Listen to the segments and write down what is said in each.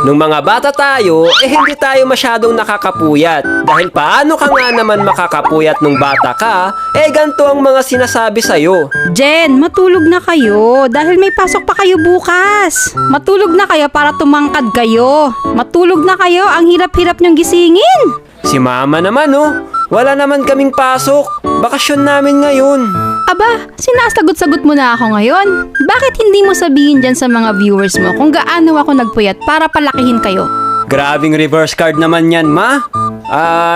Nung mga bata tayo, hindi tayo masyadong nakakapuyat. Dahil paano ka nga naman makakapuyat nung bata ka, ganito ang mga sinasabi sa'yo. Jen, matulog na kayo dahil may pasok pa kayo bukas. Matulog na kayo para tumangkad kayo. Matulog na kayo, ang hirap-hirap niyong gisingin. Si mama naman wala naman kaming pasok. Bakasyon namin ngayon. Aba, sinasagot-sagot mo na ako ngayon. Bakit hindi mo sabihin dyan sa mga viewers mo kung gaano ako nagpuyat para palakihin kayo? Grabing reverse card naman yan, ma.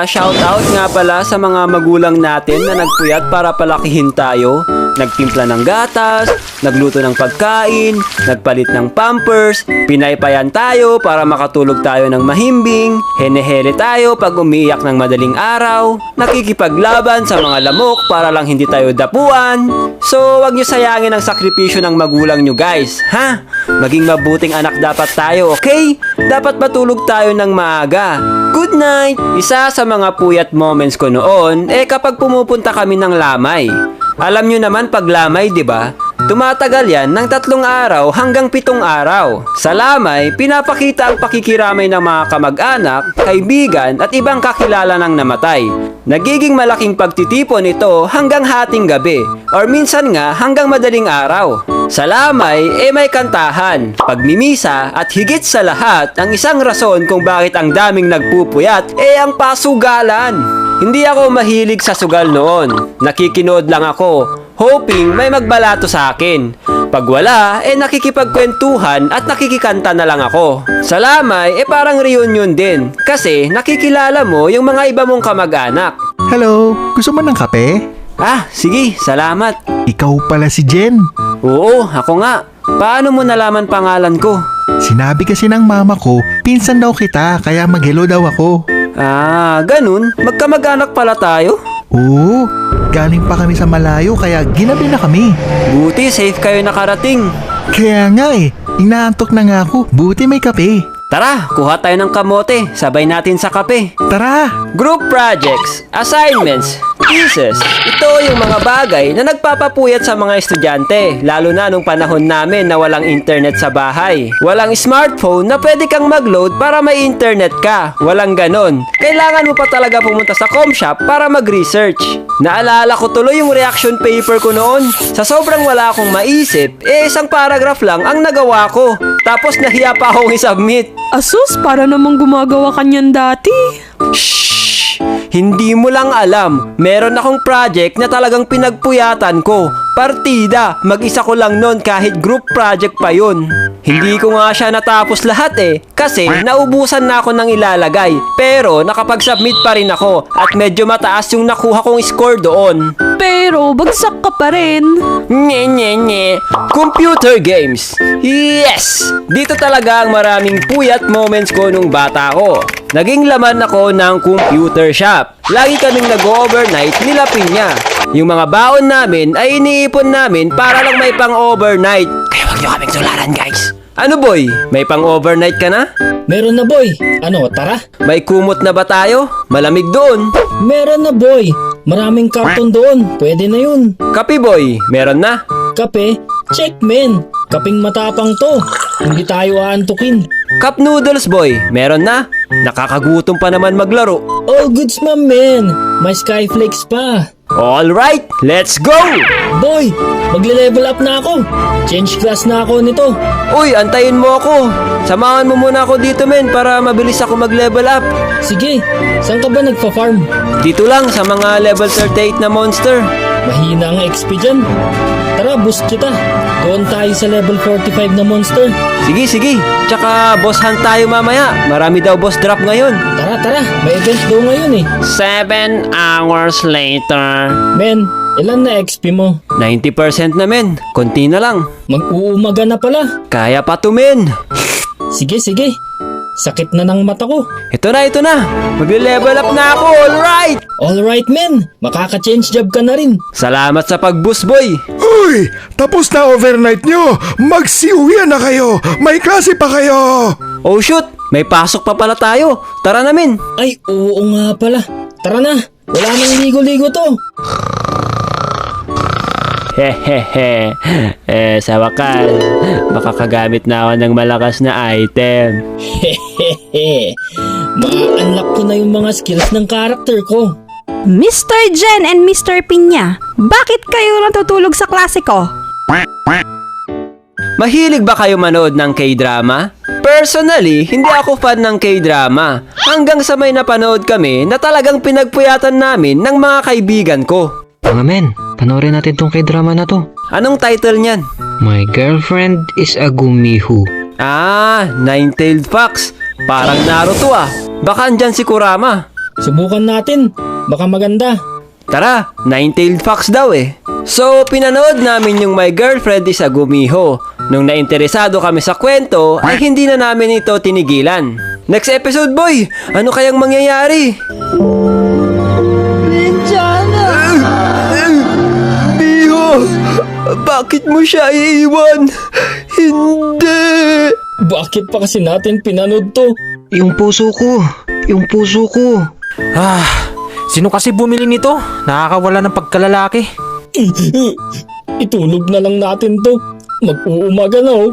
Shout out nga pala sa mga magulang natin na nagpuyat para palakihin tayo. Nagtimpla ng gatas, nagluto ng pagkain, nagpalit ng pampers, pinaypayan tayo para makatulog tayo ng mahimbing, henehele tayo pag umiiyak ng madaling araw, nakikipaglaban sa mga lamok para lang hindi tayo dapuan. So, wag nyo sayangin ang sakripisyo ng magulang nyo, guys, ha? Maging mabuting anak dapat tayo, okay? Dapat matulog tayo ng maaga. Good night! Isa sa mga puyat moments ko noon, kapag pumupunta kami ng lamay. Alam nyo naman pag lamay, di ba? Tumatagal yan ng 3 araw hanggang 7 araw. Sa lamay, pinapakita ang pakikiramay ng mga kamag-anak, kaibigan at ibang kakilala ng namatay. Nagiging malaking pagtitipon ito hanggang hating gabi or minsan nga hanggang madaling araw. Sa lamay, may kantahan, pagmimisa at higit sa lahat, ang isang rason kung bakit ang daming nagpupuyat ang pasugalan. Hindi ako mahilig sa sugal noon. Nakikinood lang ako, hoping may magbalato sa akin. Pag wala, nakikipagkwentuhan at nakikikanta na lang ako. Sa lamay, parang reunion din. Kasi nakikilala mo yung mga iba mong kamag-anak. Hello, gusto mo ng kape? Sige, salamat. Ikaw pala si Jen. Oo, ako nga. Paano mo nalaman pangalan ko? Sinabi kasi ng mama ko, pinsan daw kita, kaya mag-hello daw ako. Ganun? Magkamag-anak pala tayo? Oo, galing pa kami sa malayo kaya ginabi na kami. Buti, safe kayo nakarating. Kaya nga inaantok na nga ako, buti may kape. Tara, kuha tayo ng kamote, sabay natin sa kape. Tara! Group projects, assignments, quizzes. Ito yung mga bagay na nagpapapuyat sa mga estudyante, lalo na nung panahon namin na walang internet sa bahay. Walang smartphone na pwede kang mag-load para may internet ka. Walang ganon. Kailangan mo pa talaga pumunta sa com shop para mag-research. Naalala ko tuloy yung reaction paper ko noon. Sa sobrang wala akong maisip, isang paragraph lang ang nagawa ko. Tapos nahiya pa akong i-submit. Asus, para namang gumagawa kanyan dati. Shhh! Hindi mo lang alam, meron akong project na talagang pinagpuyatan ko. Partida, mag-isa ko lang nun kahit group project pa yun. Hindi ko nga siya natapos lahat kasi naubusan na ako ng ilalagay. Pero nakapag-submit pa rin ako at medyo mataas yung nakuha kong score doon. Pero bagsak ka pa rin. Nye. Computer games. Yes! Dito talaga ang maraming puyat moments ko nung bata ko. Naging laman ako ng computer shop. Lagi kaming nag-overnight nila Pinya. Yung mga baon namin ay iniipon namin para lang may pang-overnight. Kaya wag nyo kaming tularan, guys. Ano boy? May pang-overnight ka na? Meron na boy. Ano, tara? May kumot na ba tayo? Malamig doon. Meron na boy. Maraming karton doon. Pwede na yun. Kape boy, meron na. Kape? Check men. Kaping matapang to. Hindi tayo aantukin. Cup noodles boy, meron na. Nakakagutom pa naman maglaro. All goods men. May skyflakes pa. Alright, let's go! Boy, magle-level up na ako. Change class na ako nito. Uy, antayin mo ako. Samahan mo muna ako dito men para mabilis ako mag-level up. Sige, saan ka ba nagpa-farm? Dito lang sa mga level 38 na monster. Mahina ang XP dyan. Tara, boost kita. Doon tayo sa level 45 na monster. Sige. Tsaka boss hunt tayo mamaya. Marami daw boss drop ngayon. Tara. May event daw ngayon 7 hours later. Men, ilan na XP mo? 90% na men. Konti na lang. Mag-uumaga na pala. Kaya pa to men. Sige. Sakit na ng mata ko. Ito na. Magle-level up na ako. Alright! Alright men, makaka-change job ka na rin. Salamat sa pag-boost boy. Uy! Tapos na overnight nyo! Magsiuwi na kayo! May klase pa kayo! Oh shoot! May pasok pa pala tayo. Tara na men. Ay, oo nga pala. Tara na, wala nang ligo-ligo to. Hehehe. Sa wakas, makakagamit na ako ng malakas na item. Hehehe. Ma-unlock ko na yung mga skills ng character ko. Mr. Jen and Mr. Pinya, bakit kayo natutulog sa klase ko? Mahilig ba kayo manood ng K-drama? Personally, hindi ako fan ng K-drama. Hanggang sa may napanood kami na talagang pinagpuyatan namin ng mga kaibigan ko. Mga men, panoorin natin tong K-drama na to. Anong title niyan? My girlfriend is a gumiho. Ah, Nine-Tailed Fox. Parang Naruto ah. Baka andyan si Kurama. Subukan natin. Baka maganda. Tara, Nine-Tailed Fox daw eh. So, pinanood namin yung My Girlfriend is a Gumiho. Nung nainteresado kami sa kwento, ay hindi na namin ito tinigilan. Next episode, boy! Ano kayang mangyayari? Miho! Bakit mo siya iiwan? Hindi! Bakit pa kasi natin pinanood to? Yung puso ko. Yung puso ko. Sino kasi bumili nito? Nakakawala ng pagkalalaki. Itulog na lang natin to. Mag-uumaga na oh.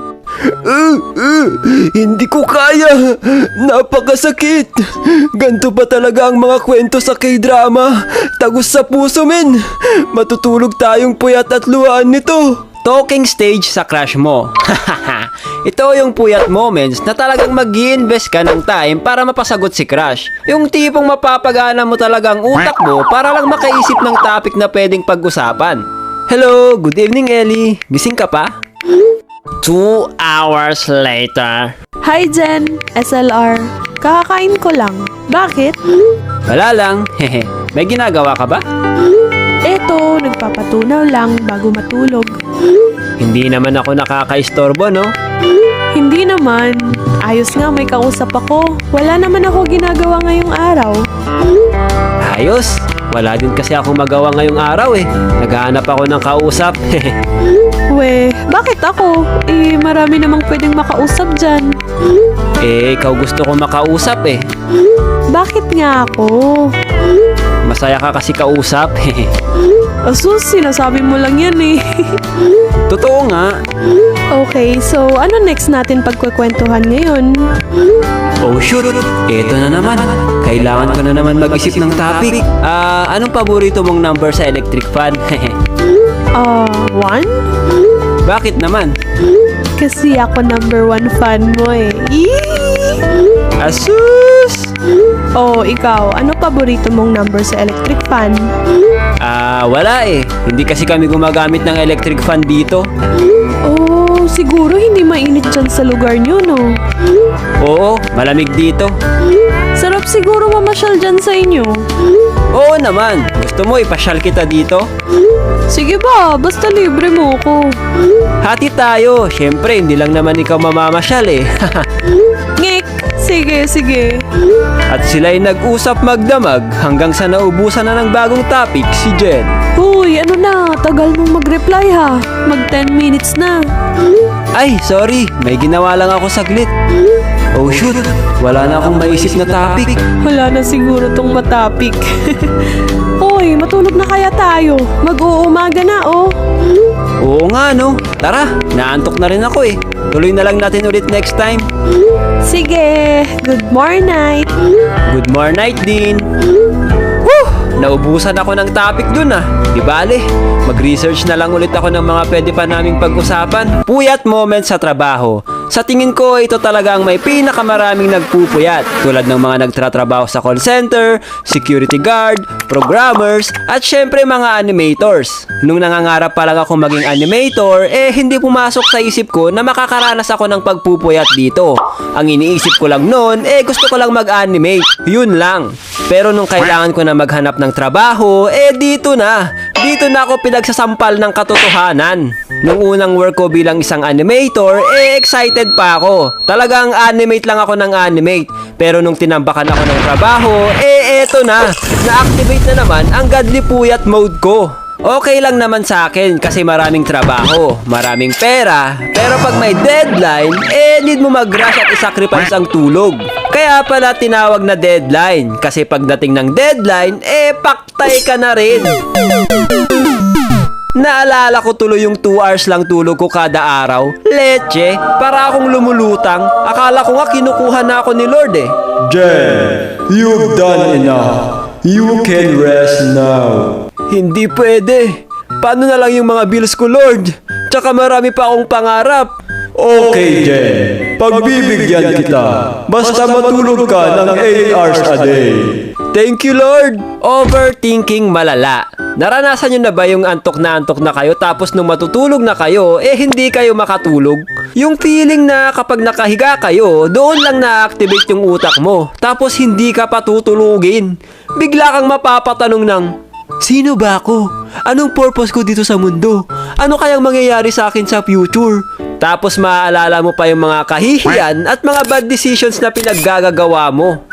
Hindi ko kaya. Napakasakit. Ganto pa talaga ang mga kwento sa K-drama. Tagos sa puso, men. Matutulog tayong puyat at luhaan nito. Talking stage sa crush mo. Ito yung puyat moments na talagang mag-i-invest ka ng time para mapasagot si crush. Yung tipong mapapagana mo talagang utak mo para lang makaisip ng topic na pwedeng pag-usapan. Hello, good evening Ellie. Gising ka pa? 2 hours later. Hi Jen, SLR. Kakakain ko lang. Bakit? Wala lang. Hehe. May ginagawa ka ba? Eto, nagpapatunaw lang bago matulog. Hindi naman ako nakakaistorbo, no? Hindi naman. Ayos nga, may kausap ako. Wala naman ako ginagawa ngayong araw. Ayos. Wala din kasi ako magawa ngayong araw eh. Naghahanap ako ng kausap. We, bakit ako? Marami namang pwedeng makausap dyan. Ikaw gusto ko makausap eh. Bakit nga ako? Masaya ka kasi kausap. Asus, sinasabi mo lang yan eh. Totoo nga. Okay, so ano next natin pagkukwentuhan ngayon? Oh shoot, eto na naman. Kailangan ko na naman mag-isip ng topic. Anong paborito mong number sa electric fan? 1? Bakit naman? Kasi ako number 1 fan mo eh. Asus! Oh, ikaw, ano paborito mong number sa electric fan? Wala eh. Hindi kasi kami gumagamit ng electric fan dito. Oh, siguro hindi mainit dyan sa lugar nyo, no? Oo, malamig dito. Sarap siguro mamasyal dyan sa inyo. Oo naman. Gusto mo ipasyal kita dito? Sige ba, basta libre mo ko. Hati tayo. Siyempre, hindi lang naman ikaw mamamasyal eh. Ngek! Sige, sige. At sila'y nag-usap magdamag hanggang sa naubusan na ng bagong topic si Jen. Uy, ano na, tagal mong mag-reply ha. Mag 10 minutes na. Ay, sorry. May ginawa lang ako saglit. Oh shoot, wala na akong maisip na topic. Wala na siguro tong matapik. Uy, matulog na kaya tayo. Mag-uumaga na, oh. Oo nga no. Tara, naantok na rin ako eh. Tuloy na lang natin ulit next time. Sige, good morning. Good morning night din. Woo! Naubusan ako ng topic dun ah. Di bale, mag-research na lang ulit ako ng mga pwede pa naming pag-usapan. Puyat moments sa trabaho. Sa tingin ko, ito talaga ang may pinakamaraming nagpupuyat. Tulad ng mga nagtratrabaho sa call center, security guard, programmers, at syempre mga animators. Nung nangangarap pa lang ako maging animator, hindi pumasok sa isip ko na makakaranas ako ng pagpupuyat dito. Ang iniisip ko lang noon, gusto ko lang mag-animate. Yun lang. Pero nung kailangan ko na maghanap ng trabaho, dito na. Dito na ako pinagsasampal ng katotohanan. Nung unang work ko bilang isang animator, excited pa ako. Talagang animate lang ako ng animate. Pero nung tinambakan ako ng trabaho, eto na. Na-activate na naman ang godly puyat mode ko. Okay lang naman sa akin kasi maraming trabaho, maraming pera. Pero pag may deadline, need mo mag-rush at isacrifice ang tulog. Kaya pala tinawag na deadline. Kasi pagdating ng deadline, paktay ka na rin. Naalala ko tuloy yung 2 hours lang tulog ko kada araw. Leche, para akong lumulutang. Akala ko nga kinukuha na ako ni Lord eh. Jen, you've done enough. You can rest now. Hindi pwede. Paano na lang yung mga bills ko, Lord? Tsaka marami pa akong pangarap. Okay, Jen. Pagbibigyan kita. Basta matulog ka ng 8 hours a day. Thank you, Lord! Overthinking malala. Naranasan nyo na ba yung antok na kayo tapos nung matutulog na kayo, hindi kayo makatulog? Yung feeling na kapag nakahiga kayo, doon lang na-activate yung utak mo, tapos hindi ka patutulugin. Bigla kang mapapatanong ng, sino ba ako? Anong purpose ko dito sa mundo? Ano kayang mangyayari sa akin sa future? Tapos maaalala mo pa yung mga kahihiyan at mga bad decisions na pinaggagawa mo.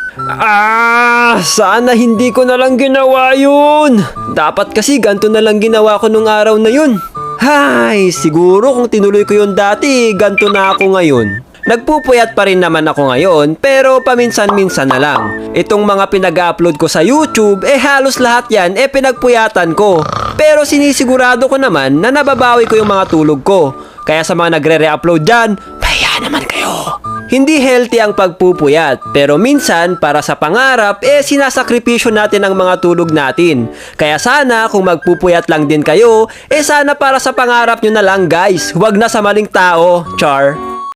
Sana hindi ko na lang ginawa yun. Dapat kasi ganito na lang ginawa ko nung araw na yun. Hay, siguro kung tinuloy ko yun dati, ganito na ako ngayon. Nagpupuyat pa rin naman ako ngayon, pero paminsan-minsan na lang. Itong mga pinag-upload ko sa YouTube, halos lahat yan, pinagpuyatan ko. Pero sinisigurado ko naman na nababawi ko yung mga tulog ko. Kaya sa mga nagre-re-upload dyan, pahiya naman kayo. Hindi healthy ang pagpupuyat, pero minsan para sa pangarap, sinasakripisyo natin ang mga tulog natin. Kaya sana kung magpupuyat lang din kayo, sana para sa pangarap nyo na lang guys, huwag na sa maling tao, char.